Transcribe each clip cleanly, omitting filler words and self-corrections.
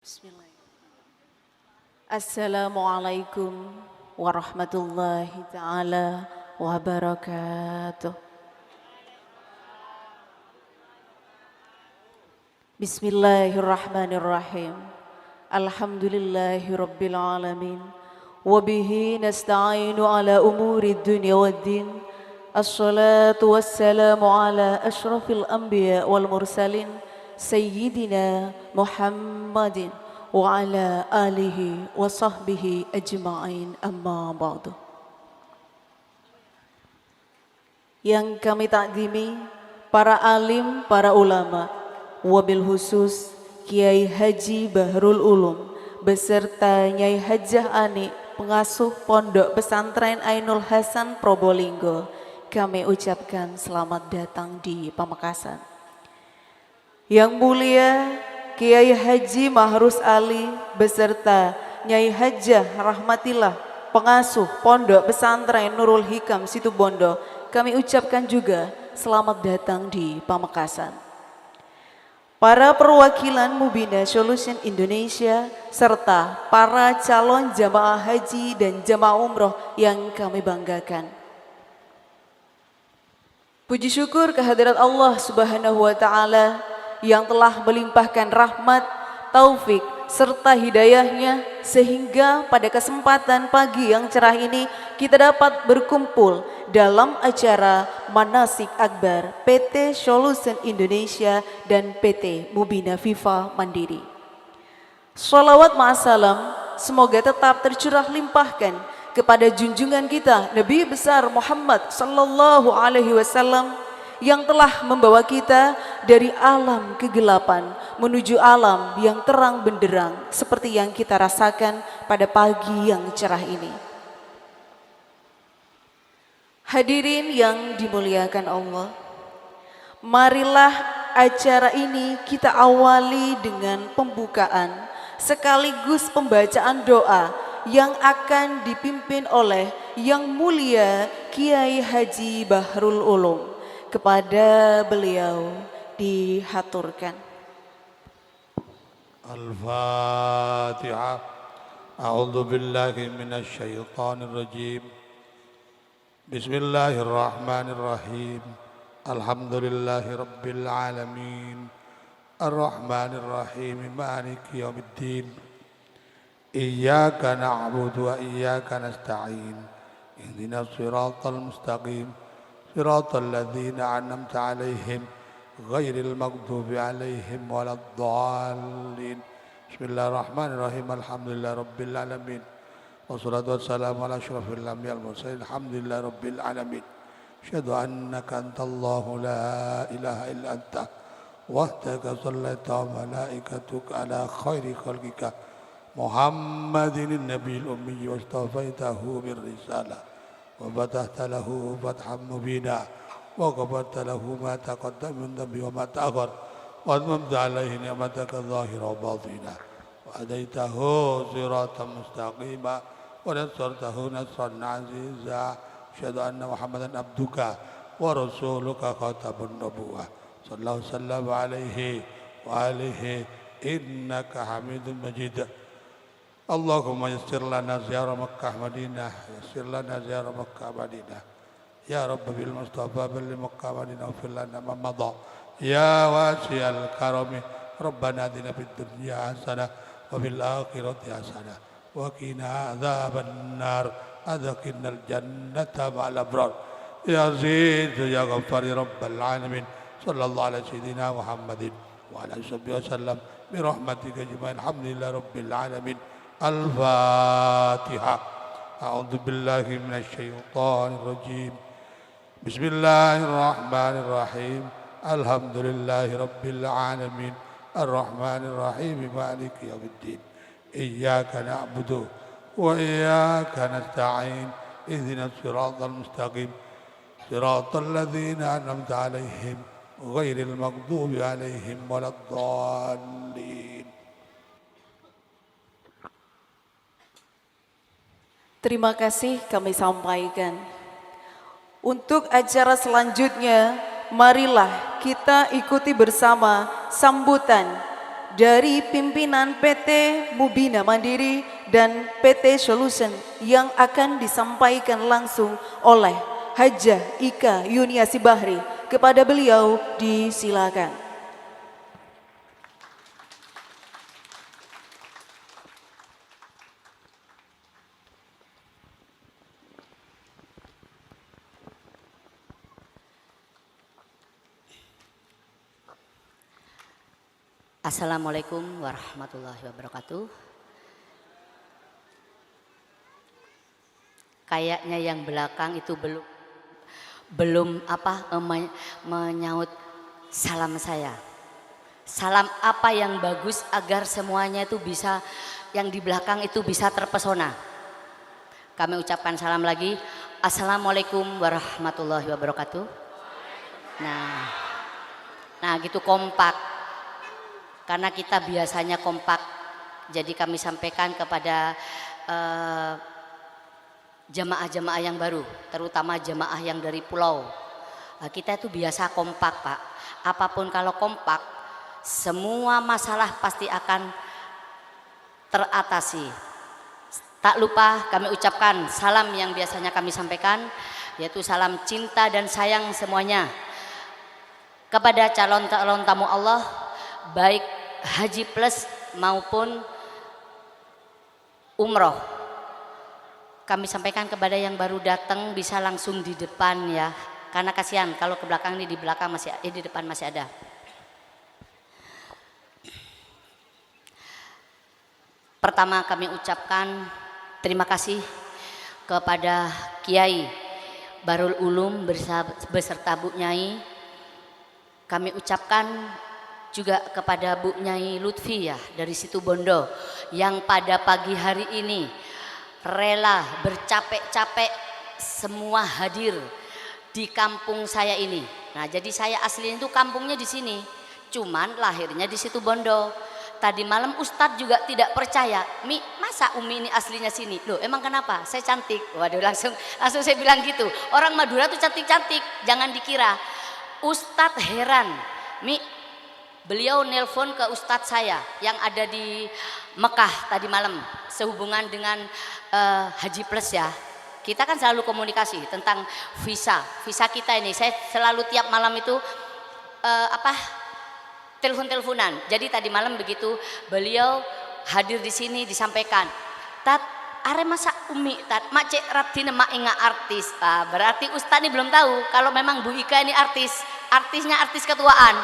Bismillahirrahmanirrahim. Assalamualaikum warahmatullahi taala wabarakatuh. Bismillahirrahmanirrahim. Alhamdulillahi rabbil alamin. Wabihi nasta'inu ala umuri dunya waddin. Assalatu wassalamu ala ashrafil anbiya wal mursalin. Sayyidina Muhammadin wa ala alihi wa sahbihi ajma'in, amma ba'du. Yang kami takdimi para alim, para ulama, wabil khusus Kiai Haji Bahrul Ulum beserta Nyai Hajah Ani, pengasuh Pondok Pesantren Ainul Hasan Probolinggo, kami ucapkan selamat datang di Pamekasan. Yang mulia Kiai Haji Mahrus Ali beserta Nyai Hajah Rahmatillah, pengasuh Pondok Pesantren Nurul Hikam Situbondo, kami ucapkan juga selamat datang di Pamekasan. Para perwakilan Mubina Solution Indonesia serta para calon jamaah haji dan jamaah umroh yang kami banggakan. Puji syukur kehadirat Allah Subhanahu wa taala yang telah melimpahkan rahmat, taufik, serta hidayahnya sehingga pada kesempatan pagi yang cerah ini kita dapat berkumpul dalam acara Manasik Akbar PT Solution Indonesia dan PT Mubina Viva Mandiri. Sholawat ma'asalam semoga tetap tercurah limpahkan kepada junjungan kita Nabi besar Muhammad sallallahu alaihi wasallam yang telah membawa kita dari alam kegelapan menuju alam yang terang benderang seperti yang kita rasakan pada pagi yang cerah ini. Hadirin yang dimuliakan Allah, marilah acara ini kita awali dengan pembukaan sekaligus pembacaan doa yang akan dipimpin oleh Yang Mulia Kiai Haji Bahrul Ulum. Kepada beliau dihaturkan. Al-Fatihah. A'udzu billahi minasy syaithanir rajim. Bismillahirrahmanirrahim. Alhamdulillahi rabbil alamin. Ar-Rahmanir Rahim. Maliki yaumiddin. Iyyaka na'budu wa iyyaka nasta'in. Ihdinas siratal mustaqim. صراط الذين أنعمت عليهم غير المغضوب عليهم ولا الضالين بسم الله الرحمن الرحيم الحمد لله رب العالمين والصلاة والسلام على أشرف الأنبياء والمرسلين الحمد لله رب العالمين أشهد أنك أنت الله لا إله إلا أنت وحدك صليت وملائكتك على خير خلقك محمد النبي الأمي واصطفيته بالرسالة وفتحت له فتحا مبينا وغفرت له ما تقدم من ذنبه وما تأخر وأتممت عليه نعمتك الظاهرة وباطنة وهديته صراطا مستقيما ونصرته نصرا عزيزا أشهد أن محمدا عبدك ورسولك خاتم النبوة صلى الله وسلم عليه وآله إنك حميد مجيد اللهم يسر لنا زيارة مكة مدينة يسر لنا زيارة مكة مدينة يا رب بالمصطفى بلغ مكة مدينة واغفر لنا ما مضى يا واسع الكرم ربنا آتنا في الدنيا حسنة وفي الآخرة حسنة وقنا عذاب النار أدخلنا الجنة مع الأبرار يا عزيز يا غفار رب العالمين صلى الله على سيدنا محمد وعلى آله وصحبه وسلم برحمتك أجمعين الحمد لله رب العالمين الفاتحة أعوذ بالله من الشيطان الرجيم بسم الله الرحمن الرحيم الحمد لله رب العالمين الرحمن الرحيم مالك يوم الدين إياك نعبد وإياك نستعين اهدنا الصراط المستقيم صراط الذين أنعمت عليهم غير المغضوب عليهم ولا الضالين. Terima kasih kami sampaikan. Untuk acara selanjutnya, marilah kita ikuti bersama sambutan dari pimpinan PT Mubina Mandiri dan PT Solution yang akan disampaikan langsung oleh Hajjah Ika Yuniasi Bahri. Kepada beliau disilakan. Assalamualaikum warahmatullahi wabarakatuh. Kayaknya yang belakang itu belum menyaut salam saya. Salam apa yang bagus agar semuanya itu bisa, yang di belakang itu bisa terpesona. Kami ucapkan salam lagi. Assalamualaikum warahmatullahi wabarakatuh. Nah gitu kompak. Karena kita biasanya kompak. Jadi kami sampaikan kepada jamaah-jamaah yang baru, terutama jamaah yang dari pulau. Kita itu biasa kompak, Pak. Apapun kalau kompak, semua masalah pasti akan teratasi. Tak lupa kami ucapkan salam yang biasanya kami sampaikan, yaitu salam cinta dan sayang semuanya kepada calon-calon tamu Allah, baik haji plus maupun umroh. Kami sampaikan kepada yang baru datang bisa langsung di depan ya, karena kasihan kalau ke belakang ini, di belakang masih di depan masih ada. Pertama kami ucapkan terima kasih kepada Kiai Bahrul Ulum beserta Bu Nyai. Kami ucapkan juga kepada Bu Nyai Lutfi ya dari Situbondo yang pada pagi hari ini rela bercapek-capek semua hadir di kampung saya ini. Nah, jadi saya aslinya itu kampungnya di sini, cuman lahirnya di Situbondo. Tadi malam Ustadz juga tidak percaya, Mi, masa Umi ini aslinya sini? Loh, emang kenapa? Saya cantik. Waduh, langsung saya bilang gitu. Orang Madura tuh cantik-cantik, jangan dikira. Ustadz heran, Mi, beliau nelpon ke Ustadz saya yang ada di Mekah tadi malam sehubungan dengan Haji Plus ya. Kita kan selalu komunikasi tentang visa kita ini. Saya selalu tiap malam itu telepon-teleponan. Jadi tadi malam begitu beliau hadir di sini disampaikan, Tat, are masa Umi Tat, mak cek ratina mak inga artis. Berarti Ustadz ini belum tahu kalau memang Bu Ika ini artisnya artis ketuaan.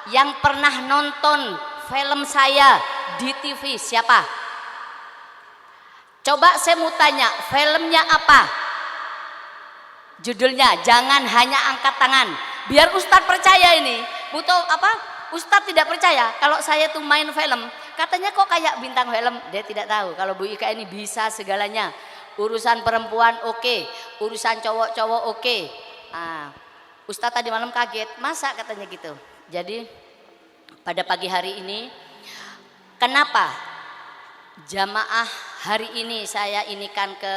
Yang pernah nonton film saya di TV siapa? Coba saya mau tanya, filmnya apa? Judulnya Jangan Hanya Angkat Tangan. Biar Ustadz percaya ini. Butuh apa? Ustadz tidak percaya kalau saya tuh main film. Katanya kok kayak bintang film. Dia tidak tahu kalau Bu Ika ini bisa segalanya. Urusan perempuan oke, urusan cowok-cowok oke. Ustadz tadi malam kaget, masa katanya gitu. Jadi pada pagi hari ini, kenapa jamaah hari ini saya inikan ke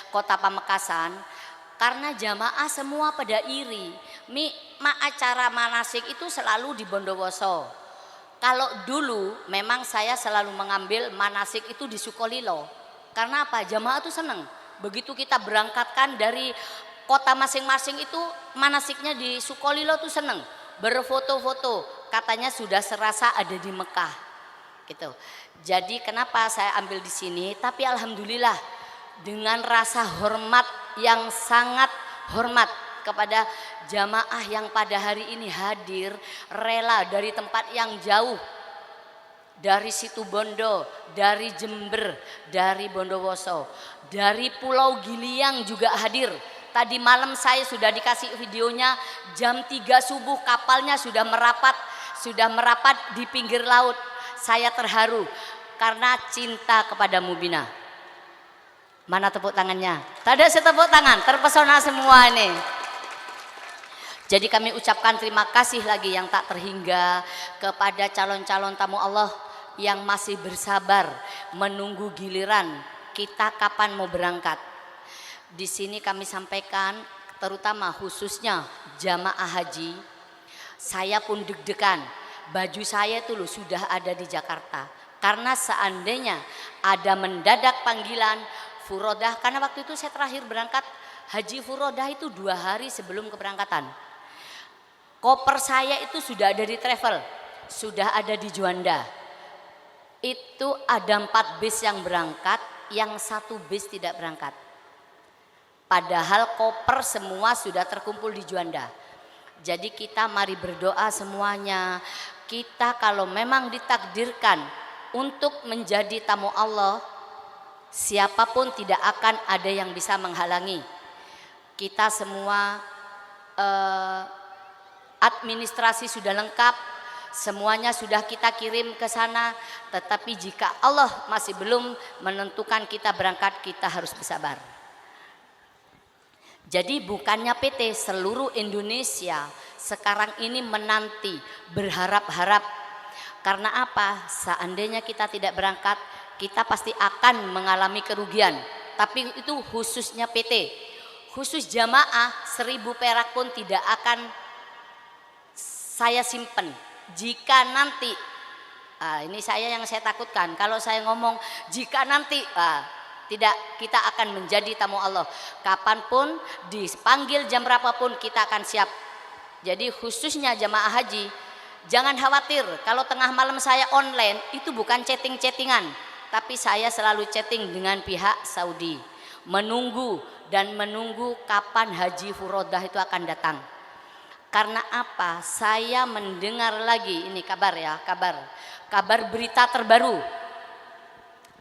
Kota Pamekasan? Karena jamaah semua pada iri. Acara manasik itu selalu di Bondowoso. Kalau dulu memang saya selalu mengambil manasik itu di Sukolilo. Karena apa? Jamaah itu senang. Begitu kita berangkatkan dari kota masing-masing itu manasiknya di Sukolilo tuh senang. Berfoto-foto. Katanya sudah serasa ada di Mekah. Gitu. Jadi kenapa saya ambil di sini? Tapi alhamdulillah dengan rasa hormat yang sangat hormat kepada jamaah yang pada hari ini hadir rela dari tempat yang jauh, dari Situbondo, dari Jember, dari Bondowoso, dari Pulau Giliang juga hadir. Tadi malam saya sudah dikasih videonya, jam 3 subuh kapalnya sudah merapat di pinggir laut. Saya terharu karena cinta kepada Mubina. Mana tepuk tangannya? Tadi setepuk tangan, terpesona semua ini. Jadi kami ucapkan terima kasih lagi yang tak terhingga kepada calon-calon tamu Allah yang masih bersabar menunggu giliran kita kapan mau berangkat. Di sini kami sampaikan terutama khususnya jamaah haji, saya pun deg-degan baju saya itu loh sudah ada di Jakarta. Karena seandainya ada mendadak panggilan furodah, karena waktu itu saya terakhir berangkat haji furodah itu 2 hari sebelum keberangkatan. Koper saya itu sudah ada di travel, sudah ada di Juanda. Itu ada 4 bis yang berangkat, yang 1 bis tidak berangkat. Padahal koper semua sudah terkumpul di Juanda. Jadi kita mari berdoa semuanya. Kita kalau memang ditakdirkan untuk menjadi tamu Allah, siapapun tidak akan ada yang bisa menghalangi. Kita semua administrasi sudah lengkap, semuanya sudah kita kirim ke sana. Tetapi jika Allah masih belum menentukan kita berangkat, kita harus bersabar. Jadi bukannya PT, seluruh Indonesia sekarang ini menanti, berharap-harap. Karena apa? Seandainya kita tidak berangkat, kita pasti akan mengalami kerugian. Tapi itu khususnya PT. Khusus jamaah 1000 perak pun tidak akan saya simpen. Jika nanti, ini yang saya takutkan. Kalau saya ngomong jika nanti, tidak, kita akan menjadi tamu Allah. Kapanpun, dipanggil jam berapapun kita akan siap. Jadi khususnya jamaah haji, jangan khawatir kalau tengah malam saya online, itu bukan chatting-chattingan. Tapi saya selalu chatting dengan pihak Saudi. Menunggu kapan haji furodah itu akan datang. Karena apa? Saya mendengar lagi, ini kabar berita terbaru.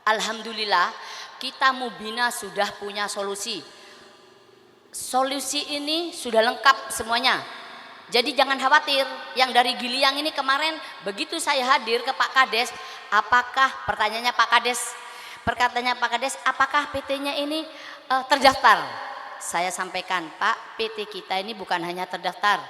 Alhamdulillah, kita Mubina sudah punya solusi. Solusi ini sudah lengkap semuanya. Jadi jangan khawatir. Yang dari Giliang ini kemarin begitu saya hadir ke Pak Kades, pertanyaannya Pak Kades, apakah PT-nya ini terdaftar? Saya sampaikan, Pak, PT kita ini bukan hanya terdaftar.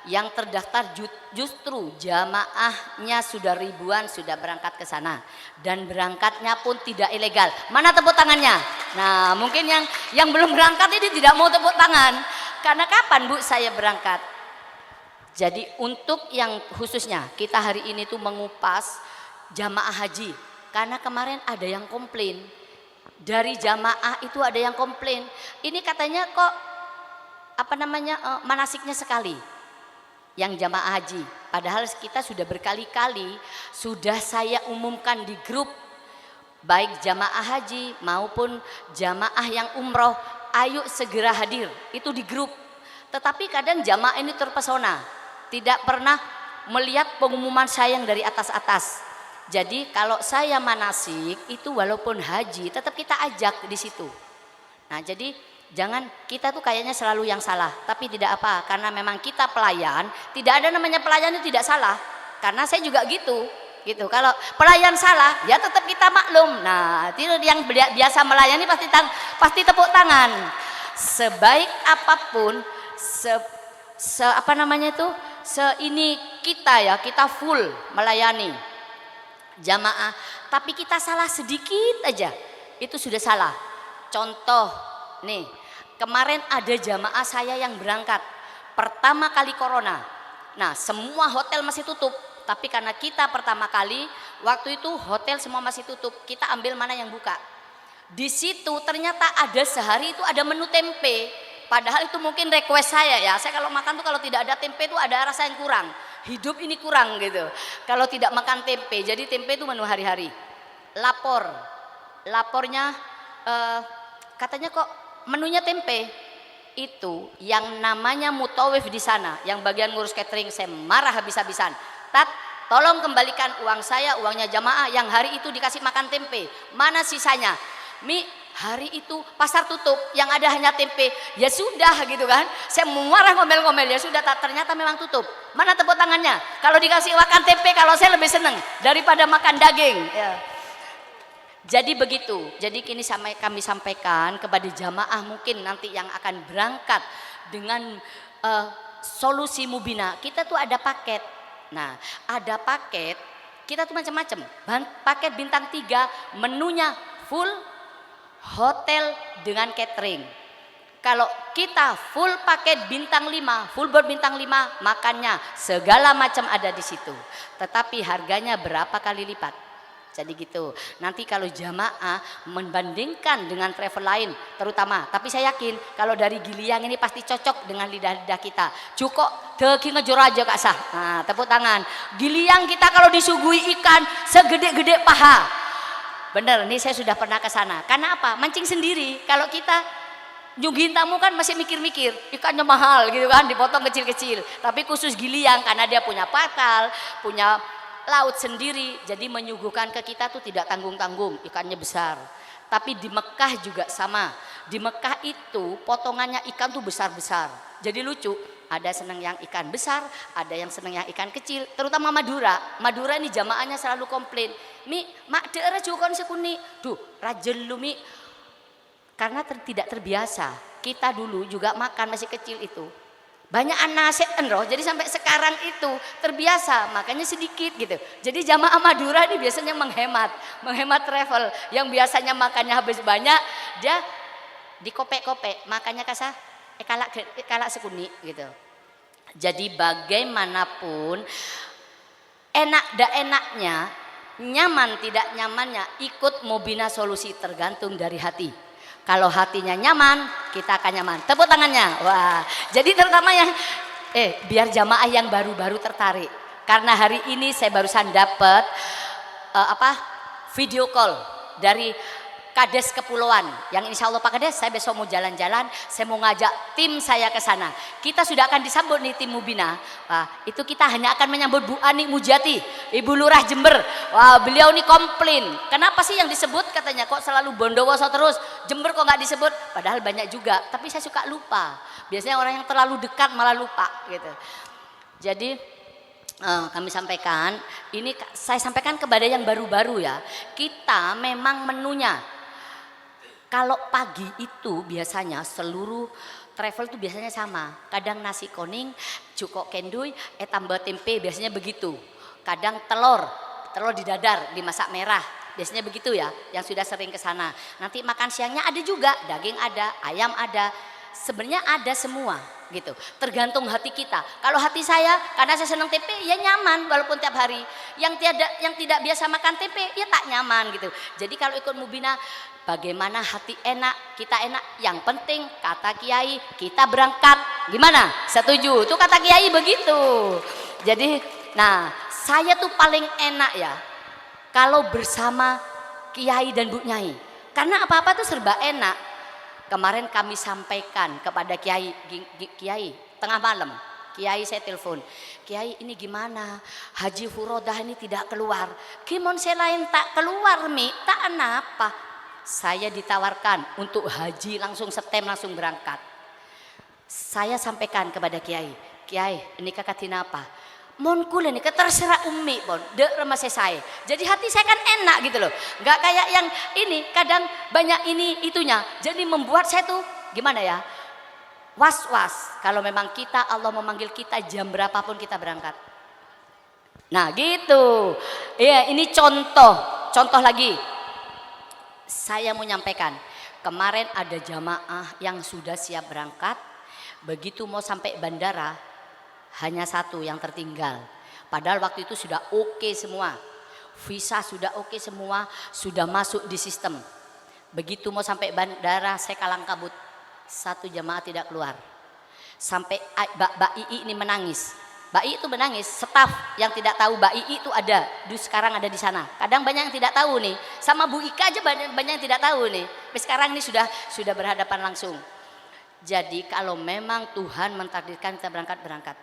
Yang terdaftar justru jamaahnya sudah ribuan sudah berangkat ke sana, dan berangkatnya pun tidak ilegal. Mana tepuk tangannya? Nah, mungkin yang belum berangkat ini tidak mau tepuk tangan. Karena kapan Bu saya berangkat? Jadi untuk yang khususnya kita hari ini tuh mengupas jamaah haji. Karena kemarin ada yang komplain. Dari jamaah itu ada yang komplain. Ini katanya kok manasiknya sekali. Yang jamaah haji. Padahal kita sudah berkali-kali sudah saya umumkan di grup. Baik jamaah haji maupun jamaah yang umroh. Ayo segera hadir. Itu di grup. Tetapi kadang jamaah ini terpesona. Tidak pernah melihat pengumuman saya yang dari atas-atas. Jadi kalau saya manasik itu walaupun haji tetap kita ajak di situ. Nah, jadi jangan kita tuh kayaknya selalu yang salah, tapi tidak apa, karena memang kita pelayan, tidak ada namanya pelayan itu tidak salah. Karena saya juga gitu. Kalau pelayan salah, ya tetap kita maklum. Nah, itu yang biasa melayani pasti tepuk tangan. Sebaik apapun ini kita full melayani jamaah, tapi kita salah sedikit aja itu sudah salah. Contoh nih, kemarin ada jamaah saya yang berangkat pertama kali corona. Nah, semua hotel masih tutup, tapi karena kita pertama kali, waktu itu hotel semua masih tutup, kita ambil mana yang buka. Di situ ternyata ada sehari itu ada menu tempe. Padahal itu mungkin request saya ya. Saya kalau makan tuh kalau tidak ada tempe tuh ada rasa yang kurang. Hidup ini kurang gitu. Kalau tidak makan tempe. Jadi tempe itu menu hari-hari. Lapornya katanya kok menunya tempe. Itu yang namanya mutawif di sana, yang bagian ngurus catering, saya marah habis-habisan. Tolong kembalikan uang saya, uangnya jamaah yang hari itu dikasih makan tempe. Mana sisanya? Hari itu pasar tutup, yang ada hanya tempe. Ya sudah gitu kan. Saya marah ngomel-ngomel, ya sudah, ternyata memang tutup. Mana tepuk tangannya? Kalau dikasih makan tempe, kalau saya lebih seneng daripada makan daging. Ya. Jadi begitu. Jadi kini kami sampaikan kepada jamaah mungkin nanti yang akan berangkat dengan solusi Mubina. Kita tuh ada paket. Nah, ada paket. Kita tuh macam-macam. Paket bintang 3, menunya full, hotel dengan catering. Kalau kita full paket bintang 5, full board bintang 5, makannya segala macam ada di situ. Tetapi harganya berapa kali lipat. Jadi gitu. Nanti kalau jamaah membandingkan dengan travel lain terutama, tapi saya yakin kalau dari Giliang ini pasti cocok dengan lidah-lidah kita. Cukup daging ngejor aja Kak Sah. Nah, tepuk tangan. Giliang kita kalau disuguhi ikan segede-gede paha. Bener, nih saya sudah pernah ke sana. Karena apa? Mancing sendiri. Kalau kita nyuguhin tamu kan masih mikir-mikir, ikannya mahal gitu kan, dipotong kecil-kecil. Tapi khusus Giliang karena dia punya pakal, punya laut sendiri, jadi menyuguhkan ke kita tuh tidak tanggung-tanggung, ikannya besar. Tapi di Mekah juga sama. Di Mekah itu potongannya ikan tuh besar-besar. Jadi lucu, ada seneng yang ikan besar, ada yang seneng yang ikan kecil, terutama Madura. Madura ini jamaahnya selalu komplain, "Mi, mak daerah juga kon sekuni." Duh, rajel lu Mi. Karena tidak terbiasa. Kita dulu juga makan masih kecil itu banyak anaset roh, jadi sampai sekarang itu terbiasa makanya sedikit gitu. Jadi jamaah Madura ini biasanya menghemat travel. Yang biasanya makannya habis banyak, dia dikopek-kopek makannya kasah kalak sekuni gitu. Jadi bagaimanapun enak dak enaknya, nyaman tidak nyamannya ikut Mobina Solusi, tergantung dari hati. Kalau hatinya nyaman, kita akan nyaman. Tepuk tangannya. Wah, jadi terutama yang biar jamaah yang baru-baru tertarik. Karena hari ini saya barusan dapat video call dari Kades Kepulauan, yang insya Allah Pak Kades saya besok mau jalan-jalan, saya mau ngajak tim saya ke sana. Kita sudah akan disambut nih tim Mubina. Wah, itu kita hanya akan menyambut Bu Ani Mujati, Ibu Lurah Jember. Wah, beliau ini komplain, kenapa sih yang disebut katanya kok selalu Bondowoso terus, Jember kok nggak disebut? Padahal banyak juga, tapi saya suka lupa. Biasanya orang yang terlalu dekat malah lupa gitu. Jadi kami sampaikan, ini saya sampaikan kepada yang baru-baru ya. Kita memang menunya. Kalau pagi itu biasanya seluruh travel itu biasanya sama. Kadang nasi kuning, cuko kenduy, tambah tempe, biasanya begitu. Kadang telur didadar, dimasak merah. Biasanya begitu ya, yang sudah sering ke sana. Nanti makan siangnya ada juga, daging ada, ayam ada. Sebenarnya ada semua gitu. Tergantung hati kita. Kalau hati saya, karena saya senang tempe, ya nyaman walaupun tiap hari. Yang tidak biasa makan tempe, ya tak nyaman gitu. Jadi kalau ikut Mubina, bagaimana hati enak, kita enak. Yang penting kata Kiai, kita berangkat. Gimana? Setuju? Itu kata Kiai begitu. Jadi, nah saya tuh paling enak ya kalau bersama Kiai dan Bu Nyai. Karena apa-apa tuh serba enak. Kemarin kami sampaikan kepada Kiai tengah malam. Kiai saya telepon, Kiai ini gimana? Haji Furodah ini tidak keluar. Kimon saya lain tak keluar Mi, tak kenapa? Saya ditawarkan untuk haji langsung setem langsung berangkat. Saya sampaikan kepada Kiai, ini kakatina apa? Mon kule nih terserah Umi pon, dek remah saya. Jadi hati saya kan enak gitu loh, nggak kayak yang ini kadang banyak ini itunya. Jadi membuat saya tuh gimana ya, was-was. Kalau memang kita Allah memanggil kita jam berapapun kita berangkat. Nah gitu. Iya ini contoh lagi. Saya mau nyampaikan kemarin ada jamaah yang sudah siap berangkat, begitu mau sampai bandara. Hanya satu yang tertinggal. Padahal waktu itu sudah oke semua. Visa sudah oke semua, sudah masuk di sistem. Begitu mau sampai bandara saya kalang kabut. Satu jamaah tidak keluar. Sampai Mbak Ii ini menangis. Mbak Ii itu menangis, staf yang tidak tahu Mbak Ii itu ada. Sekarang ada di sana. Kadang banyak yang tidak tahu nih. Sama Bu Ika aja banyak yang tidak tahu nih. Tapi sekarang ini sudah berhadapan langsung. Jadi kalau memang Tuhan mentakdirkan kita berangkat.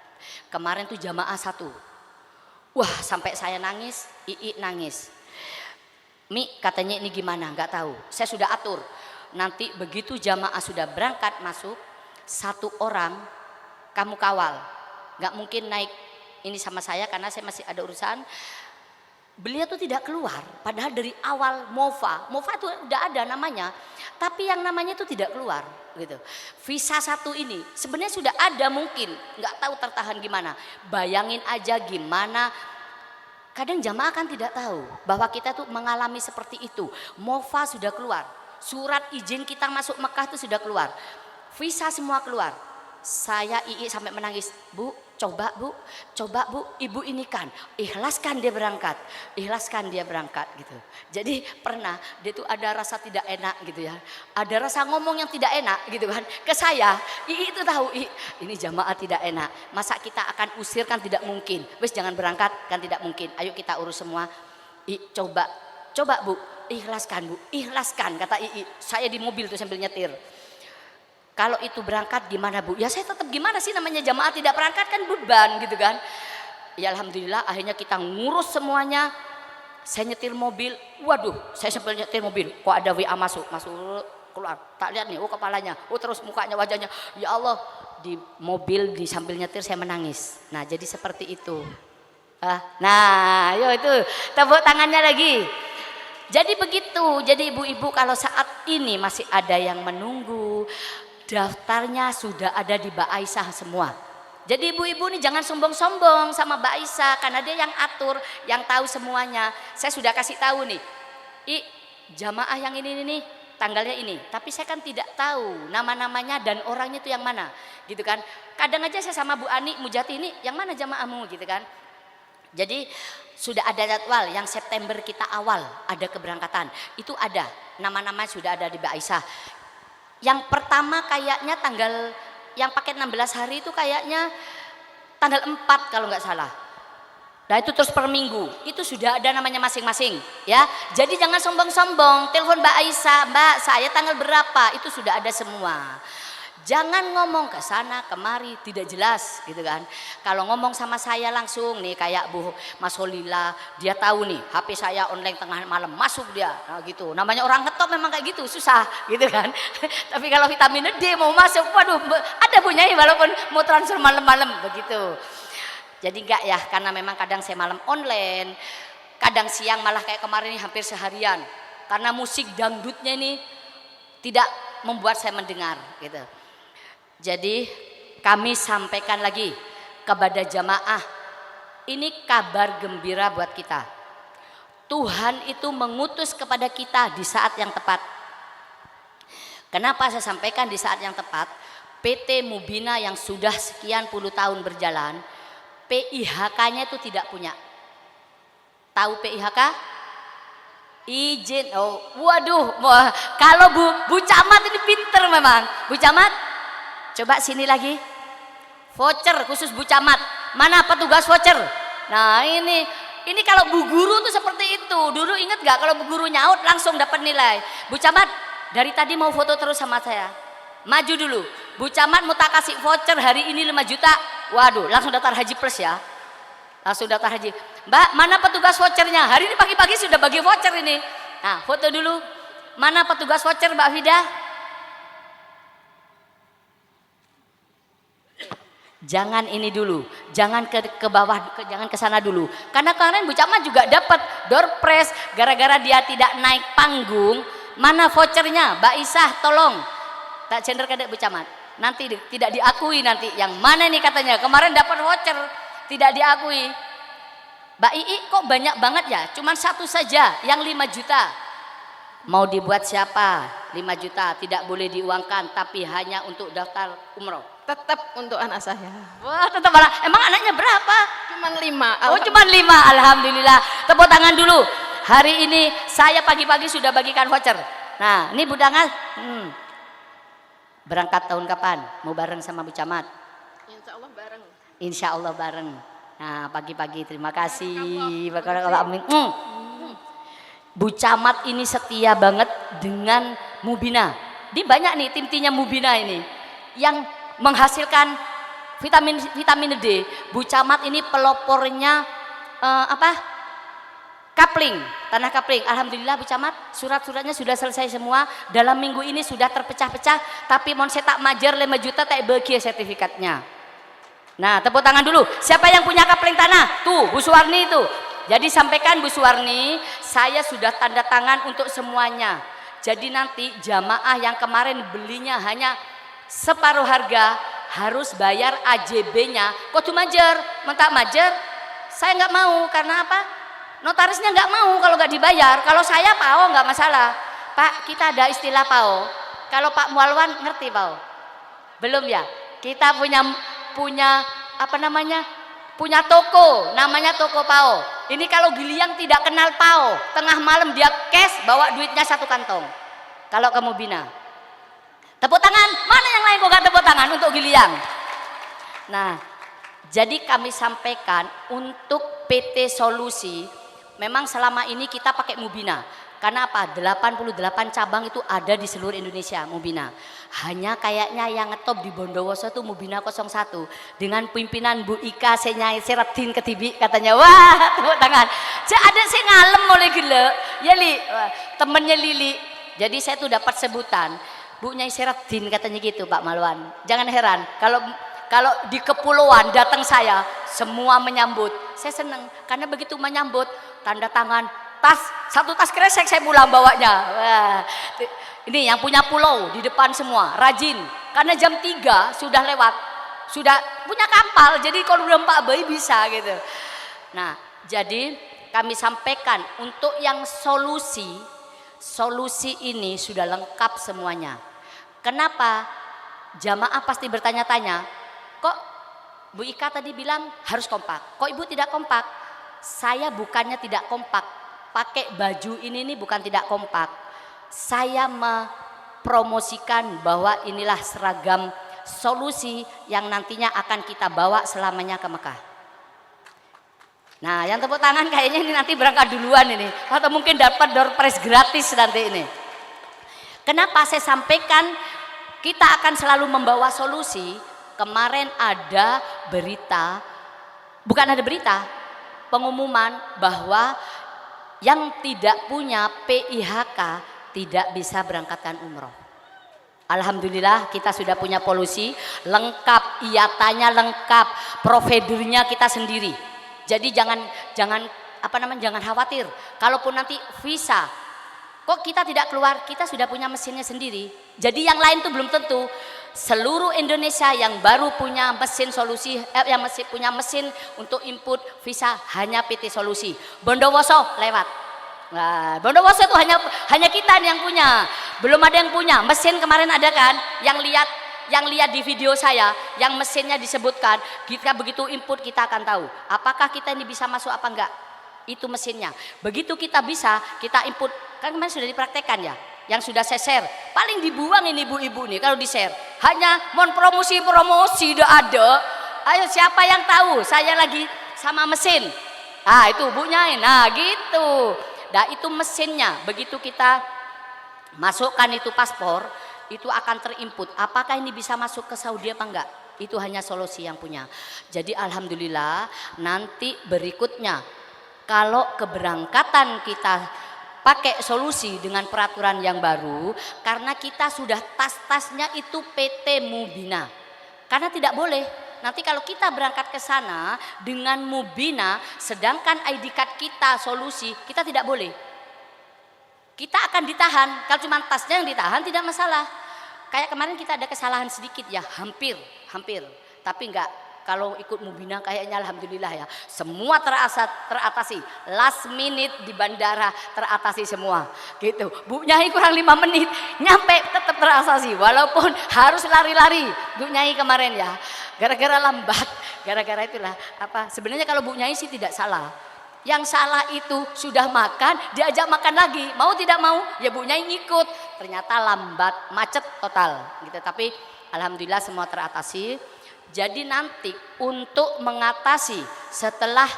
Kemarin tuh jamaah satu. Wah sampai saya nangis, Ii nangis. Mi katanya ini gimana? Nggak tahu. Saya sudah atur. Nanti begitu jamaah sudah berangkat masuk, satu orang kamu kawal. Nggak mungkin naik ini sama saya karena saya masih ada urusan. Beliau tuh tidak keluar. Padahal dari awal Mova itu udah ada namanya. Tapi yang namanya itu tidak keluar gitu. Visa satu ini sebenarnya sudah ada mungkin, nggak tahu tertahan gimana. Bayangin aja gimana. Kadang jamaah kan tidak tahu bahwa kita tuh mengalami seperti itu. Mova sudah keluar, surat izin kita masuk Mekah itu sudah keluar. visa semua keluar. Saya Ii sampai menangis, Bu, coba Bu, Ibu ini kan, ikhlaskan dia berangkat gitu. Jadi pernah dia tuh ada rasa tidak enak gitu ya, ada rasa ngomong yang tidak enak gitu kan ke saya. Ii itu tahu, ini jamaah tidak enak, masa kita akan usir kan tidak mungkin, wes jangan berangkat kan tidak mungkin, ayo kita urus semua. Coba Bu, ikhlaskan kata Ii. Saya di mobil tuh sambil nyetir. Kalau itu berangkat gimana Bu? Ya saya tetap gimana sih, namanya jamaah tidak berangkat kan beban gitu kan. Ya alhamdulillah akhirnya kita ngurus semuanya. Saya nyetir mobil, waduh saya sambil nyetir mobil kok ada WA masuk keluar. Tak lihat nih, kepalanya, terus mukanya, wajahnya. Ya Allah, di mobil di sambil nyetir saya menangis. Nah jadi seperti itu. Nah yo itu tepuk tangannya lagi. Jadi begitu, jadi ibu-ibu kalau saat ini masih ada yang menunggu, daftarnya sudah ada di Mbak Aisyah semua. Jadi ibu-ibu ini jangan sombong-sombong sama Mbak Aisyah, karena dia yang atur, yang tahu semuanya. Saya sudah kasih tahu nih, jamaah yang ini nih tanggalnya ini, tapi saya kan tidak tahu nama-namanya dan orangnya itu yang mana gitu kan. Kadang aja saya sama Bu Ani Mujati ini yang mana jamaahmu gitu kan. Jadi sudah ada jadwal yang September kita awal ada keberangkatan, itu ada nama-nama sudah ada di Mbak Aisyah. Yang pertama kayaknya tanggal yang paket 16 hari itu kayaknya tanggal 4 kalau nggak salah. Nah itu terus per minggu itu sudah ada namanya masing-masing ya. Jadi jangan sombong-sombong, telepon Mbak Aisyah, Mbak saya tanggal berapa, itu sudah ada semua. Jangan ngomong ke sana kemari tidak jelas gitu kan. Kalau ngomong sama saya langsung nih kayak Bu Mas Holila, dia tahu nih HP saya online tengah malam masuk dia. Nah gitu. Namanya orang ngetop memang kayak gitu, susah gitu kan. Tapi kalau vitamin D mau masuk, waduh ada punya walaupun mau transfer malam-malam begitu. Jadi enggak ya, karena memang kadang saya malam online, kadang siang malah kayak kemarin ini hampir seharian. Karena musik dangdutnya ini tidak membuat saya mendengar gitu. Jadi kami sampaikan lagi kepada jamaah, ini kabar gembira buat kita. Tuhan itu mengutus kepada kita di saat yang tepat. Kenapa saya sampaikan di saat yang tepat? PT Mubina yang sudah sekian puluh tahun berjalan, PIHK-nya itu tidak punya. Tahu PIHK? Izin. Waduh, kalau Bu Camat ini pinter memang. Bu Camat, coba sini lagi. Voucher khusus Bu Camat. Mana petugas voucher? Nah ini kalau Bu Guru tuh seperti itu. Dulu ingat gak kalau Bu Guru nyaut langsung dapat nilai. Bu Camat dari tadi mau foto terus sama saya. Maju dulu. Bu Camat mau tak kasih voucher hari ini 5 juta. Waduh, langsung daftar haji plus ya. Langsung daftar haji. Mbak, mana petugas vouchernya? Hari ini pagi-pagi sudah bagi voucher ini. Nah, foto dulu. Mana petugas voucher Mbak Fida? Jangan ini dulu, jangan ke bawah, jangan ke sana dulu. Karena kemarin Bu Camat juga dapat door prize gara-gara dia tidak naik panggung. Mana vouchernya? Mbak Isah tolong. Tak cender ke Bu Camat. Nanti tidak diakui nanti. Yang mana nih katanya? Kemarin dapat voucher tidak diakui. Mbak Ii kok banyak banget ya? Cuman satu saja yang 5 juta. Mau dibuat siapa? 5 juta tidak boleh diuangkan, tapi hanya untuk daftar umroh. Tetap untuk anak saya. Wah, tetap anak. Emang anaknya berapa? Cuman 5. Oh, cuman 5. Alhamdulillah. Tepuk tangan dulu. Hari ini saya pagi-pagi sudah bagikan voucher. Nah, ini Bu Dangal. Berangkat tahun kapan? Mau bareng sama Bu Camat? Insya Allah bareng. Insya Allah bareng. Nah, pagi-pagi terima kasih. Bu Camat ini setia banget dengan Mubina. Di banyak nih tim-timnya Mubina ini yang menghasilkan vitamin D. Bu Camat ini pelopornya kapling, tanah kapling. Alhamdulillah Bu Camat, surat-suratnya sudah selesai semua. Dalam minggu ini sudah terpecah-pecah, tapi mon saya tak majer 5 juta tak bagi sertifikatnya. Nah, tepuk tangan dulu. Siapa yang punya kapling tanah? Tuh, Bu Suwarni itu. Jadi sampaikan Bu Suwarni, saya sudah tanda tangan untuk semuanya. Jadi nanti jamaah yang kemarin belinya hanya separuh harga harus bayar AJB-nya. Kok tuh majer? Mentak majer? Saya nggak mau, karena apa? Notarisnya nggak mau kalau nggak dibayar. Kalau saya PAO nggak masalah. Pak, kita ada istilah PAO. Kalau Pak Mualwan ngerti PAO? Belum ya? Kita punya apa namanya? Punya toko, namanya toko Pao. Ini kalau Giliang tidak kenal Pao, tengah malam dia cash bawa duitnya 1 kantong. Kalau kamu bina. Tepuk tangan, mana yang lain kok gak tepuk tangan untuk Giliang? Nah, jadi kami sampaikan untuk PT Solusi, memang selama ini kita pakai Mubina. Karena apa? 88 cabang itu ada di seluruh Indonesia Mubina. Hanya kayaknya yang ngetop di Bondowoso itu Mubina 01 dengan pimpinan Bu Ika Senyai Seratin Ketibi katanya. Wah, tepuk tangan. Ada saya ngalem oleh gila. Ya Li, temennya Lili. Jadi saya tuh dapat sebutan Bu Nyai Seratin katanya gitu Pak Malwan. Jangan heran kalau di kepulauan datang saya semua menyambut. Saya senang karena begitu menyambut tanda tangan satu tas kresek saya pulang bawanya. Wah, ini yang punya pulau di depan semua rajin karena jam 3 sudah lewat, sudah punya kapal, jadi kalau udah 4 bayi bisa gitu. Nah, jadi kami sampaikan untuk yang solusi ini sudah lengkap semuanya. Kenapa? Jamaah pasti bertanya-tanya, kok Bu Ika tadi bilang harus kompak, kok Ibu tidak kompak? Saya bukannya tidak kompak, pakai baju ini nih bukan tidak kompak. Saya mempromosikan bahwa inilah seragam solusi yang nantinya akan kita bawa selamanya ke Mekah. Nah, yang tepuk tangan kayaknya ini nanti berangkat duluan ini, atau mungkin dapat door prize gratis nanti ini. Kenapa saya sampaikan kita akan selalu membawa solusi? Kemarin ada berita, bukan ada berita, pengumuman bahwa yang tidak punya PIHK tidak bisa berangkatkan umroh. Alhamdulillah kita sudah punya polusi lengkap, IATA-nya lengkap, prosedurnya kita sendiri. Jadi jangan khawatir. Kalaupun nanti visa, kok kita tidak keluar, kita sudah punya mesinnya sendiri. Jadi yang lain tuh belum tentu. Seluruh Indonesia yang baru punya mesin solusi, yang masih punya mesin untuk input visa hanya PT Solusi. Bondowoso lewat. Nah, Bondowoso itu hanya kita yang punya. Belum ada yang punya. Mesin kemarin ada kan? Yang lihat di video saya, yang mesinnya disebutkan, kita begitu input kita akan tahu apakah kita ini bisa masuk apa enggak. Itu mesinnya. Begitu kita bisa, kita input. Kan kemarin sudah dipraktekkan ya. Yang sudah saya share, paling dibuang ini ibu-ibu nih kalau di share. Hanya mau promosi udah ada. Ayo siapa yang tahu saya lagi sama mesin? Ah itu Bu Nyai, nah gitu. Nah itu mesinnya, begitu kita masukkan itu paspor, itu akan terinput. Apakah ini bisa masuk ke Saudi apa enggak? Itu hanya solusi yang punya. Jadi alhamdulillah nanti berikutnya kalau keberangkatan kita pakai solusi dengan peraturan yang baru, karena kita sudah tas-tasnya itu PT Mubina. Karena tidak boleh nanti kalau kita berangkat ke sana dengan Mubina, sedangkan ID card kita solusi, kita tidak boleh. Kita akan ditahan. Kalau cuma tasnya yang ditahan tidak masalah. Kayak kemarin kita ada kesalahan sedikit ya, hampir. Tapi enggak. Kalau ikut Mubina kayaknya alhamdulillah ya, semua teratasi. Last minute di bandara teratasi semua. Gitu. Bu Nyai kurang 5 menit nyampe tetap teratasi walaupun harus lari-lari. Bu Nyai kemarin ya. Gara-gara lambat, gara-gara itulah apa? Sebenarnya kalau Bu Nyai sih tidak salah. Yang salah itu sudah makan, diajak makan lagi. Mau tidak mau, ya Bu Nyai ngikut. Ternyata lambat, macet total gitu. Tapi alhamdulillah semua teratasi. Jadi nanti untuk mengatasi setelah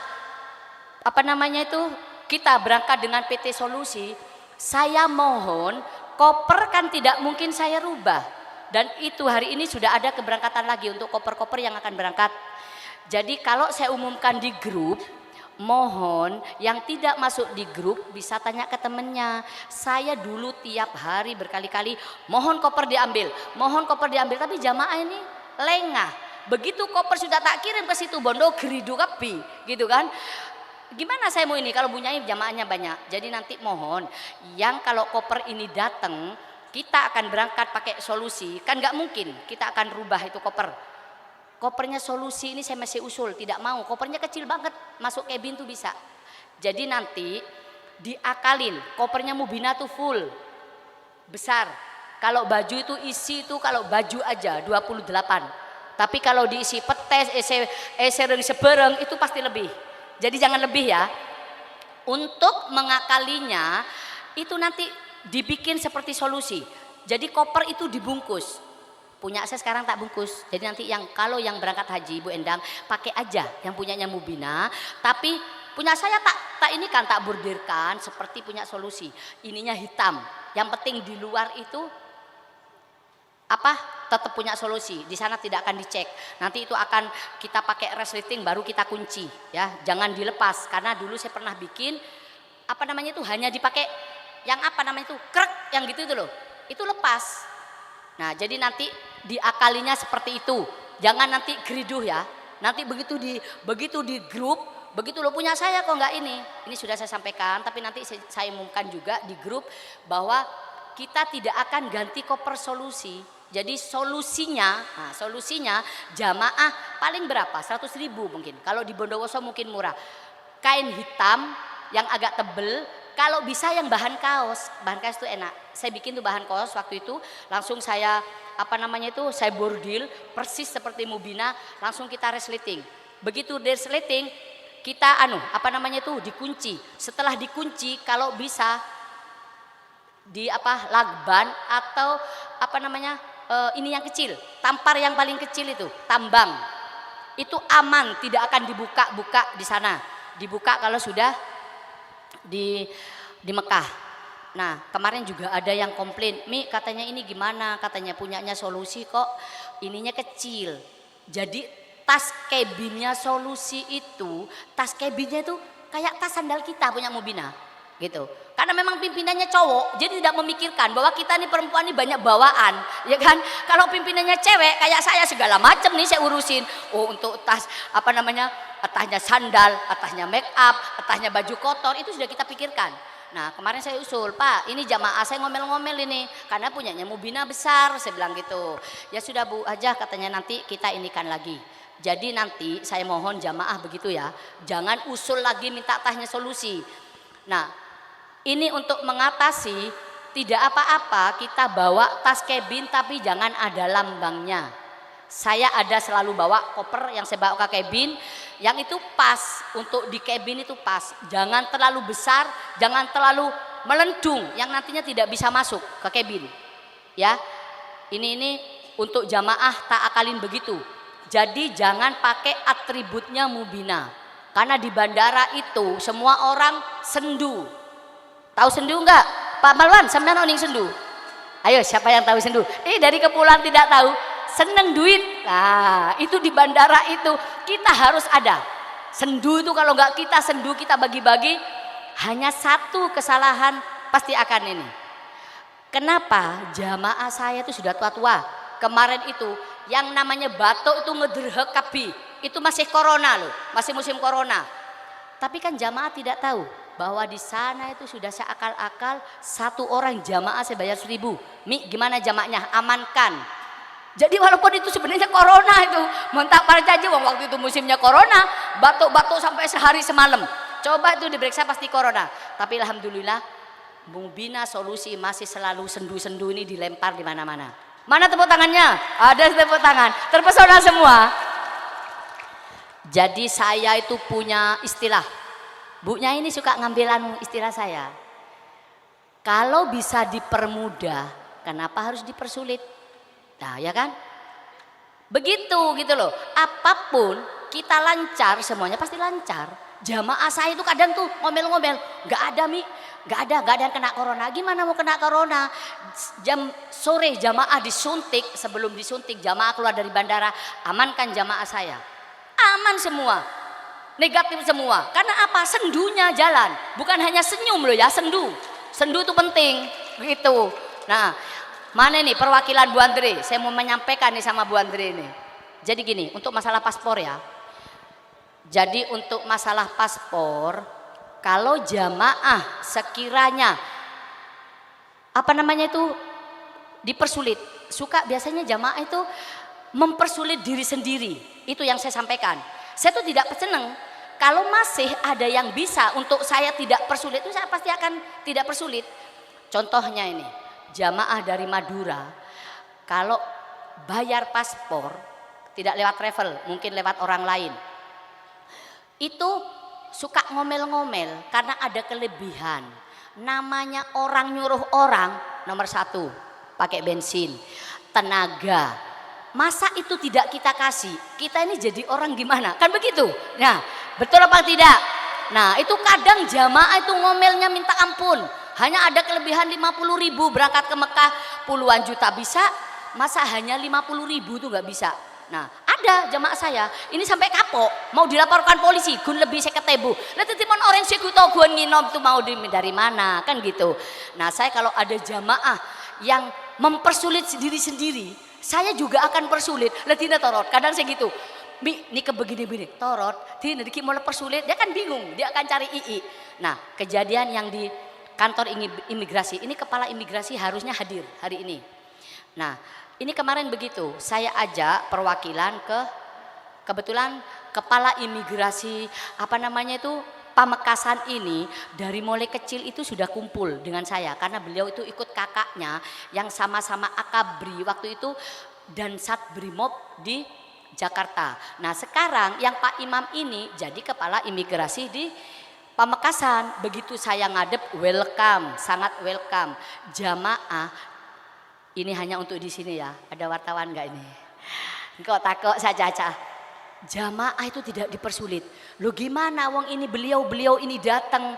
kita berangkat dengan PT Solusi, saya mohon koper kan tidak mungkin saya rubah. Dan itu hari ini sudah ada keberangkatan lagi untuk koper-koper yang akan berangkat. Jadi kalau saya umumkan di grup, mohon yang tidak masuk di grup bisa tanya ke temennya. Saya dulu tiap hari berkali-kali mohon koper diambil, tapi jamaah ini lengah. Begitu koper sudah tak kirim ke situ Bondo geridu kepi gitu kan. Gimana saya mau ini kalau Bu Nyai jamaahnya banyak. Jadi nanti mohon yang kalau koper ini datang, kita akan berangkat pakai solusi. Kan nggak mungkin kita akan rubah itu koper. Kopernya solusi ini saya masih usul, tidak mau. Kopernya kecil banget, masuk cabin tuh bisa. Jadi nanti diakalin, kopernya Mubina tuh full besar. Kalau baju itu isi itu kalau baju aja 28. Tapi kalau diisi petes, sereng sebereng itu pasti lebih. Jadi jangan lebih ya. Untuk mengakalinya itu nanti dibikin seperti solusi. Jadi koper itu dibungkus. Punya saya sekarang tak bungkus. Jadi nanti kalau yang berangkat haji Bu Endang pakai aja yang punyanya Mubina. Tapi punya saya tak ini kan tak bordirkan seperti punya solusi. Ininya hitam. Yang penting di luar itu tetap punya solusi. Di sana tidak akan dicek. Nanti itu akan kita pakai resleting baru kita kunci ya. Jangan dilepas karena dulu saya pernah bikin hanya dipakai yang krek yang gitu itu loh. Itu lepas. Nah, jadi nanti diakalinya seperti itu. Jangan nanti geriduh ya. Nanti begitu di grup, begitu lo punya saya kok enggak ini. Ini sudah saya sampaikan tapi nanti saya umumkan juga di grup bahwa kita tidak akan ganti koper solusi. Jadi solusinya jamaah paling berapa? 100.000 mungkin. Kalau di Bondowoso mungkin murah. Kain hitam yang agak tebel, kalau bisa yang bahan kaos. Bahan kaos itu enak. Saya bikin tuh bahan kaos waktu itu, langsung saya saya bordil persis seperti Mubina, langsung kita resleting. Begitu resleting kita dikunci. Setelah dikunci kalau bisa lakban atau ini yang kecil, tampar yang paling kecil itu, tambang. Itu aman, tidak akan dibuka-buka di sana. Dibuka kalau sudah di Mekah. Nah, kemarin juga ada yang komplain, Mi katanya ini gimana? Katanya punyanya solusi kok ininya kecil. Jadi tas cabinnya solusi itu, tas cabinnya itu kayak tas sandal kita punya Mubina. Gitu. Karena memang pimpinannya cowok, jadi tidak memikirkan bahwa kita nih perempuan ini banyak bawaan, ya kan? Kalau pimpinannya cewek kayak saya segala macam nih saya urusin. Oh, untuk tas tasnya sandal, tasnya make up, tasnya baju kotor itu sudah kita pikirkan. Nah, kemarin saya usul, Pak, ini jamaah saya ngomel-ngomel ini karena punyanya Mubina besar, saya bilang gitu. Ya sudah Bu aja katanya nanti kita inikan lagi. Jadi nanti saya mohon jamaah begitu ya, jangan usul lagi minta tasnya solusi. Nah, ini untuk mengatasi tidak apa-apa kita bawa tas cabin tapi jangan ada lambangnya. Saya ada selalu bawa koper yang saya bawa ke cabin, yang itu pas untuk di cabin itu pas. Jangan terlalu besar, jangan terlalu melendung yang nantinya tidak bisa masuk ke cabin. Ya, ini untuk jamaah tak akalin begitu. Jadi jangan pakai atributnya Mubina. Karena di bandara itu semua orang sendu. Tahu sendu enggak? Pak Malwan, sampean oning sendu. Ayo siapa yang tahu sendu? Dari Kepulauan tidak tahu. Seneng duit. Nah, itu di bandara itu kita harus ada. Sendu itu kalau enggak kita sendu, kita bagi-bagi, hanya satu kesalahan pasti akan ini. Kenapa? Jamaah saya itu sudah tua-tua. Kemarin itu yang namanya batuk itu ngederhek kabi. Itu masih corona loh, masih musim corona. Tapi kan jamaah tidak tahu bahwa di sana itu sudah seakal-akal satu orang jamaah saya bayar 1.000. Mi gimana jamaahnya? Amankan. Jadi walaupun itu sebenarnya corona itu, mentak para caji waktu itu musimnya corona, batuk-batuk sampai sehari semalam. Coba itu diperiksa pasti corona. Tapi alhamdulillah Mubina solusi masih selalu sendu-sendu ini dilempar di mana-mana. Mana tepuk tangannya? Ada tepuk tangan. Terpesona semua. Jadi saya itu punya istilah. Bunya ini suka ngambil istilah saya. Kalau bisa dipermudah, kenapa harus dipersulit? Nah, ya kan? Begitu gitu loh. Apapun kita lancar, semuanya pasti lancar. Jamaah saya itu kadang tuh ngomel-ngomel, nggak ada Mi, nggak ada yang kena corona. Gimana mau kena corona? Jam sore jamaah disuntik, sebelum disuntik jamaah keluar dari bandara, amankan jamaah saya. Aman semua, negatif semua. Karena apa? Sendunya jalan, bukan hanya senyum loh ya, sendu itu penting, begitu. Nah, mana nih perwakilan Bu Andre? Saya mau menyampaikan nih sama Bu Andre ini. Jadi gini, untuk masalah paspor ya. Jadi untuk masalah paspor, kalau jamaah sekiranya dipersulit, suka biasanya jamaah itu mempersulit diri sendiri. Itu yang saya sampaikan. Saya tuh tidak senang kalau masih ada yang bisa untuk saya tidak persulit, itu saya pasti akan tidak persulit. Contohnya ini, jamaah dari Madura kalau bayar paspor tidak lewat travel, mungkin lewat orang lain, itu suka ngomel-ngomel karena ada kelebihan. Namanya orang nyuruh orang, nomor satu pakai bensin, tenaga. Masa itu tidak kita kasih? Kita ini jadi orang gimana? Kan begitu. Nah, betul apa tidak? Nah, itu kadang jamaah itu ngomelnya minta ampun. Hanya ada kelebihan 50.000 berangkat ke Mekah, puluhan juta bisa. Masa hanya 50.000 itu nggak bisa? Nah, ada jamaah saya ini sampai kapok mau dilaporkan polisi, gun lebih saya ketebu. Lah tetimon orang sih tau gun nginom tuh mau dari mana kan gitu. Nah, saya kalau ada jamaah yang mempersulit sendiri-sendiri, saya juga akan persulit. Lah tina torot, kadang saya gitu. Bi, ini begini-begini, torot, tina dikit mau persulit, dia kan bingung, dia akan cari ii. Nah, kejadian yang di kantor imigrasi, ini kepala imigrasi harusnya hadir hari ini. Nah, ini kemarin begitu, saya ajak perwakilan kebetulan kepala imigrasi Pamekasan ini dari mulai kecil itu sudah kumpul dengan saya karena beliau itu ikut kakaknya yang sama-sama akabri waktu itu dan Sat Brimob di Jakarta. Nah, sekarang yang Pak Imam ini jadi kepala imigrasi di Pamekasan. Begitu saya ngadep, welcome, sangat welcome. Jamaah ini hanya untuk di sini ya. Ada wartawan enggak ini? Kok takut saja. Jamaah itu tidak dipersulit. Loh gimana wong ini beliau ini datang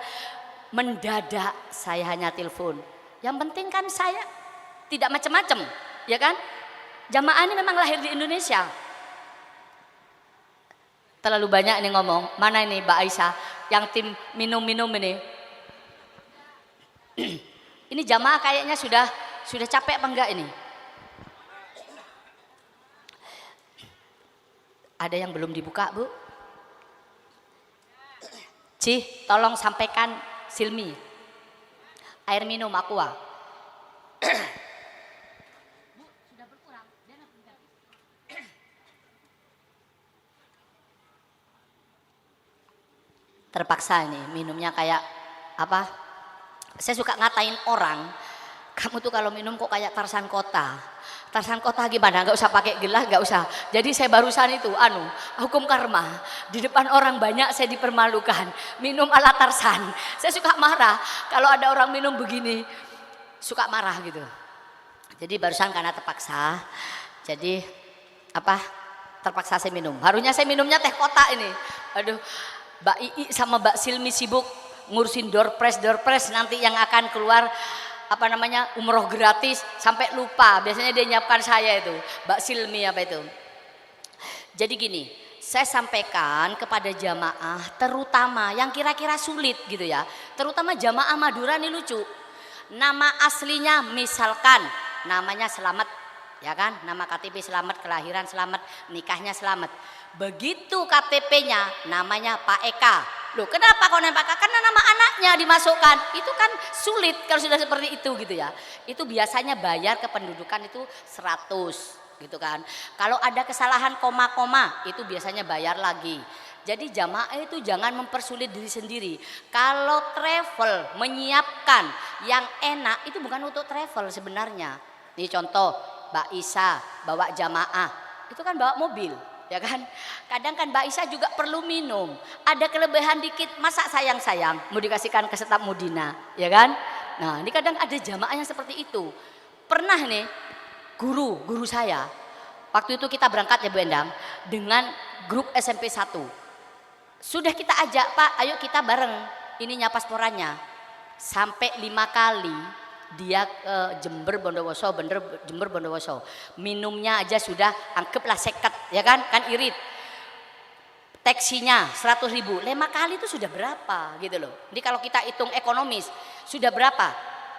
mendadak, saya hanya telepon. Yang penting kan saya tidak macam-macam, ya kan? Jamaah ini memang lahir di Indonesia. Terlalu banyak ini ngomong. Mana ini Mbak Aisyah yang tim minum-minum ini? Ini jamaah kayaknya sudah capek apa enggak ini? Ada yang belum dibuka, Bu? Cih, tolong sampaikan Silmi. Air minum Aqua. Bu, sudah berkurang. Terpaksa ini minumnya kayak apa? Saya suka ngatain orang. Kamu tuh kalau minum kok kayak Tarsan Kota. Tarsan Kota gimana? Gak usah pakai gelas, gak usah. Jadi saya barusan itu, hukum karma. Di depan orang banyak saya dipermalukan. Minum ala Tarsan. Saya suka marah kalau ada orang minum begini. Suka marah gitu. Jadi barusan karena terpaksa. Jadi terpaksa saya minum. Harusnya saya minumnya teh kota ini. Aduh, Mbak Ii sama Mbak Silmi sibuk ngurusin door prize nanti yang akan keluar umroh gratis sampai lupa. Biasanya dia nyiapkan saya itu Mbak Silmi Jadi gini, saya sampaikan kepada jamaah terutama yang kira-kira sulit gitu ya, terutama jamaah Madura nih lucu. Nama aslinya misalkan namanya Selamat, ya kan, nama KTP Selamat, kelahiran Selamat, nikahnya Selamat. Begitu KTP-nya namanya Pak Eka. Loh, kenapa kau nembak? Karena nama anaknya dimasukkan. Itu kan sulit kalau sudah seperti itu gitu ya. Itu biasanya bayar kependudukan itu 100 gitu kan. Kalau ada kesalahan koma-koma itu biasanya bayar lagi. Jadi jamaah itu jangan mempersulit diri sendiri. Kalau travel menyiapkan yang enak itu bukan untuk travel sebenarnya. Ini contoh, Mbak Isa bawa jamaah, itu kan bawa mobil. Ya kan, kadang kan Mbak Isa juga perlu minum, ada kelebihan dikit, masa sayang-sayang mau dikasihkan ke Setap Mudina, ya kan. Nah, ini kadang ada jamaah yang seperti itu. Pernah nih guru saya, waktu itu kita berangkat ya Bu Endang dengan grup SMP 1. Sudah kita ajak, Pak ayo kita bareng ininya pasporannya. Sampai 5 kali dia ke Jember Bondowoso, Jember Bondowoso. Minumnya aja sudah anggaplah 50, ya kan irit. Taksinya 100.000, 5 kali itu sudah berapa gitu loh. Jadi kalau kita hitung ekonomis sudah berapa?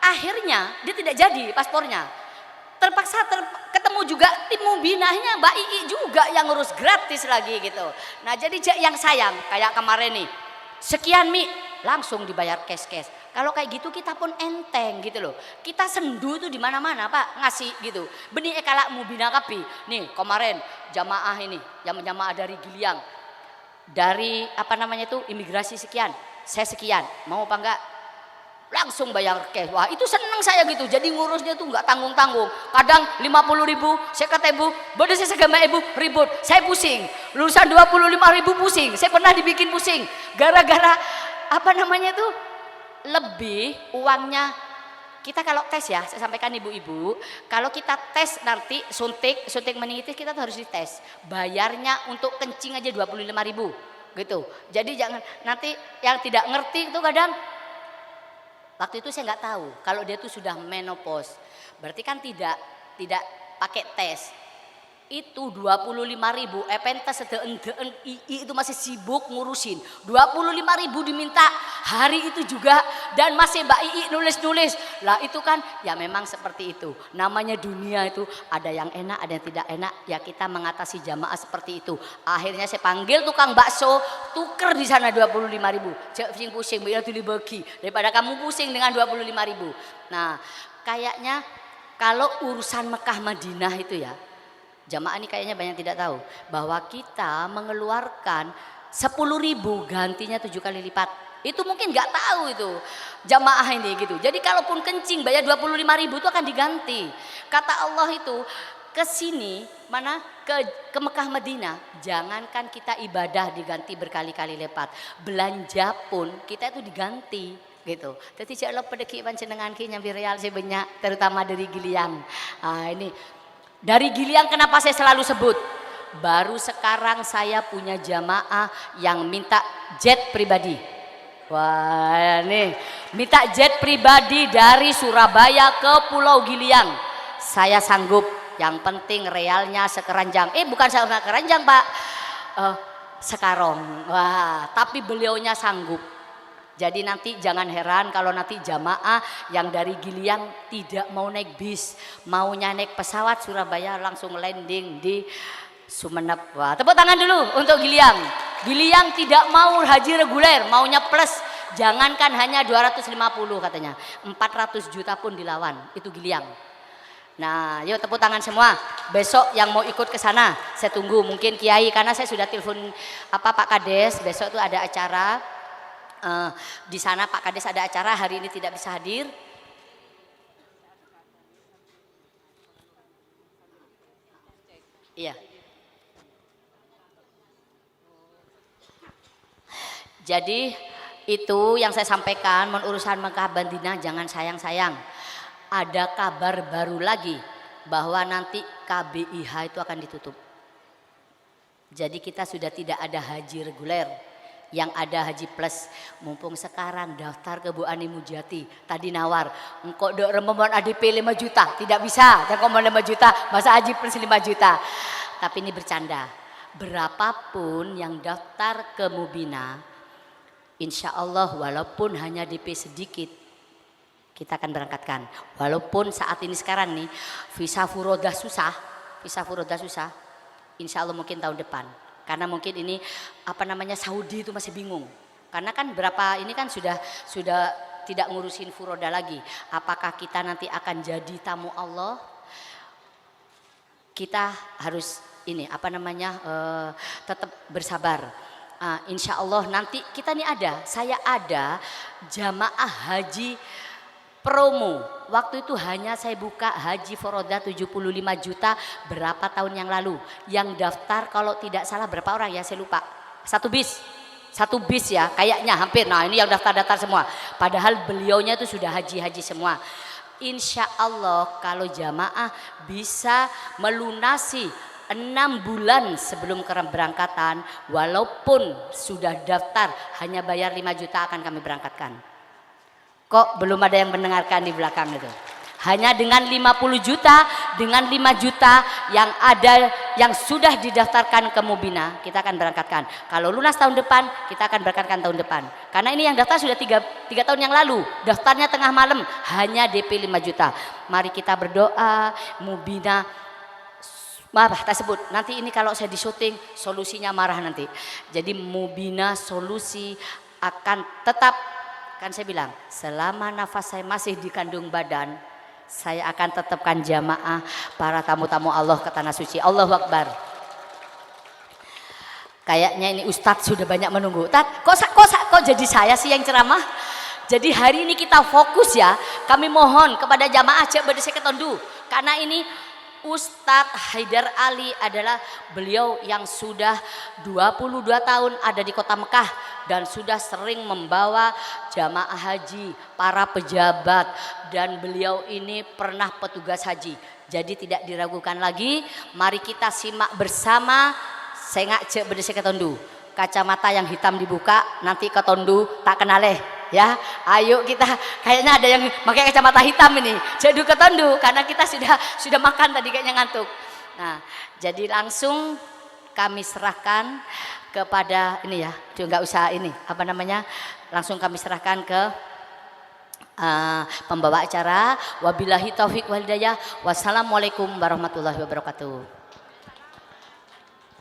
Akhirnya dia tidak jadi paspornya. Terpaksa ketemu juga tim Mubinahnya Mbak Ii juga yang ngurus gratis lagi gitu. Nah, jadi yang sayang kayak kemarin nih, sekian Mi langsung dibayar cash. Kalau kayak gitu kita pun enteng gitu loh. Kita sendu itu di mana-mana Pak ngasih gitu. Benih ekalak Mubina kapi. Nih kemarin jamaah ini, jamaah dari Giliang, dari imigrasi sekian, saya sekian. Mau apa enggak? langsung bayar cash. Wah itu seneng saya gitu, jadi ngurusnya tuh nggak tanggung-tanggung. Kadang 50.000, saya kata ibu, bodoh saya segama ibu ribut, saya pusing. Lulusan 25.000 pusing, saya pernah dibikin pusing. Gara-gara apa namanya tuh, lebih uangnya. Kita kalau tes ya, saya sampaikan ibu-ibu, kalau kita tes nanti suntik meningitis kita tuh harus dites. Bayarnya untuk kencing aja 25.000 gitu. Jadi jangan nanti yang tidak ngerti itu kadang. Waktu itu saya nggak tahu kalau dia tuh sudah menopause. Berarti kan tidak pakai tes. Itu 25.000 pentas sedeen II itu masih sibuk ngurusin. 25.000 diminta hari itu juga dan masih Mbak II nulis-nulis. Lah itu kan ya memang seperti itu. Namanya dunia itu ada yang enak, ada yang tidak enak. Ya kita mengatasi jamaah seperti itu. Akhirnya saya panggil tukang bakso, tuker di sana 25.000. Cek pusing biar tuh dibagi daripada kamu pusing dengan 25.000. Nah, kayaknya kalau urusan Mekah Madinah itu ya, jamaah ini kayaknya banyak tidak tahu bahwa kita mengeluarkan 10.000 gantinya 7 kali lipat. Itu mungkin nggak tahu itu jamaah ini gitu. Jadi kalaupun kencing bayar 25.000 itu akan diganti. Kata Allah itu ke sini mana ke Mekah Madinah, jangankan kita ibadah diganti berkali-kali lipat, belanja pun kita itu diganti gitu. Jadi jangan lupa deki panjenengan ki nyambi real sebanyak terutama dari Giliang. Ini dari Giliang kenapa saya selalu sebut? Baru sekarang saya punya jamaah yang minta jet pribadi. Wah nih, minta jet pribadi dari Surabaya ke Pulau Giliang. Saya sanggup, yang penting realnya sekeranjang. Bukan sekeranjang Pak, sekarong. Wah, tapi beliaunya sanggup. Jadi nanti jangan heran kalau nanti jamaah yang dari Giliang tidak mau naik bis, maunya naik pesawat Surabaya langsung landing di Sumeneb. Wah, tepuk tangan dulu untuk Giliang. Giliang tidak mau haji reguler, maunya plus. Jangankan hanya 250 katanya, 400 juta pun dilawan. Itu Giliang. Nah, yuk tepuk tangan semua. Besok yang mau ikut ke sana, saya tunggu mungkin Kiai karena saya sudah telepon Pak Kades. Besok tuh ada acara. Di sana Pak Kades ada acara, hari ini tidak bisa hadir. Iya. Jadi itu yang saya sampaikan, urusan Mekah Madinah jangan sayang-sayang. Ada kabar baru lagi bahwa nanti KBIH itu akan ditutup. Jadi kita sudah tidak ada haji reguler. Yang ada haji plus. Mumpung sekarang daftar ke Bu Ani Mujati tadi nawar engkau dok rememon ADP 5 juta tidak bisa, dan ngomong 5 juta masa haji plus 5 juta. Tapi ini bercanda, berapapun yang daftar ke Mubina, insya Allah walaupun hanya DP sedikit kita akan berangkatkan. Walaupun saat ini sekarang nih visa furodah susah, insya Allah mungkin tahun depan. Karena mungkin ini Saudi itu masih bingung. Karena kan berapa ini kan sudah tidak ngurusin furoda lagi. Apakah kita nanti akan jadi tamu Allah? Kita harus ini tetap bersabar. Insya Allah nanti kita nih saya ada jamaah haji promo. Waktu itu hanya saya buka haji foroda 75 juta berapa tahun yang lalu. Yang daftar kalau tidak salah berapa orang ya saya lupa. Satu bis ya kayaknya hampir. Nah ini yang daftar semua. Padahal beliaunya itu sudah haji semua. Insya Allah kalau jamaah bisa melunasi 6 bulan sebelum keberangkatan. Walaupun sudah daftar hanya bayar 5 juta akan kami berangkatkan. Kok belum ada yang mendengarkan di belakang itu? Hanya dengan 50 juta, dengan 5 juta yang ada yang sudah didaftarkan ke Mubina, kita akan berangkatkan. Kalau lunas tahun depan, kita akan berangkatkan tahun depan. Karena ini yang daftar sudah 3 tahun yang lalu, daftarnya tengah malam, hanya DP 5 juta. Mari kita berdoa, Mubina, tak sebut, nanti ini kalau saya disyuting, solusinya marah nanti. Jadi Mubina solusi akan tetap. Kan saya bilang, selama nafas saya masih di kandung badan, saya akan tetapkan jamaah para tamu-tamu Allah ke Tanah Suci. Allahu Akbar. Kayaknya ini Ustadz sudah banyak menunggu. Kok jadi saya sih yang ceramah? Jadi hari ini kita fokus ya. Kami mohon kepada jamaah Cek Bedese Ketondu, karena ini Ustadz Haidar Ali adalah beliau yang sudah 22 tahun ada di kota Mekah dan sudah sering membawa jamaah haji, para pejabat, dan beliau ini pernah petugas haji. Jadi tidak diragukan lagi, mari kita simak bersama Sengak Cek Bedese Ketondu. Kacamata yang hitam dibuka, nanti Ketondu tak kenaleh ya. Ayo kita, kayaknya ada yang pakai kacamata hitam ini. Jadi Ketondu karena kita sudah makan tadi kayaknya ngantuk. Nah, jadi langsung kami serahkan kepada ini ya. Nggak usah ini, apa namanya? Langsung kami serahkan ke pembawa acara. Wabillahi taufik wal hidayah. Wassalamualaikum warahmatullahi wabarakatuh.